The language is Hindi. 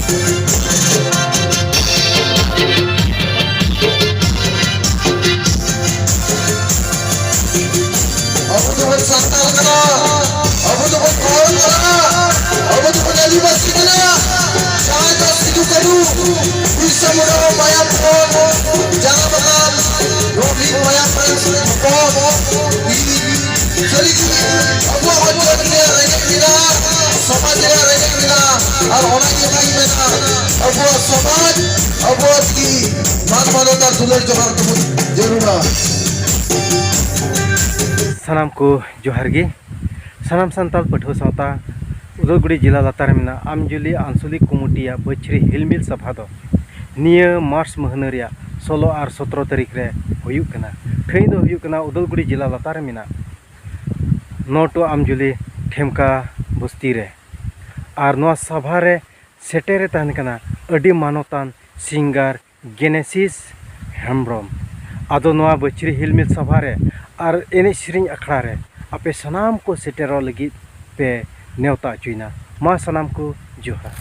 Abu tu pun santal kena, Abu tu pun kawan kena, Abu tu pun adivasi kena. Jangan kau situ kadu, bisa mula bayar pun, jangan makan, robi bayar pun, jadi Abu hancur dia rejek dia, samaj dia rejek dia, और orang yang lain mana, Abu samaj, Abu की मान मानवता दुलर जोहार तुम जरूर सानाम को जोहार गे सानाम सान्ताल पठो सावता उदलगुड़ी जिला लातार में आमजुली आंचलिक कमिटिया बछरी हिलमिल सभा दो निया मार्च महीना रिया 16 और 17 तारीख रे हुयुक कना थई दो हुयुक कना उदलगुड़ी जिला लातार में नोटो आमजुली ठेमका बस्ती रे और नवा सभा रे सेटेरे तहन कना अडी मानवतान सिंगार गेनेसिस हेम्ब्रम आदो नवा बछरी हिलमिल सभा रे और एने सेरिंग अखड़ा रे आपे सनाम को सेटेरो लगी पे नेवता चुना मा सनाम को जोहार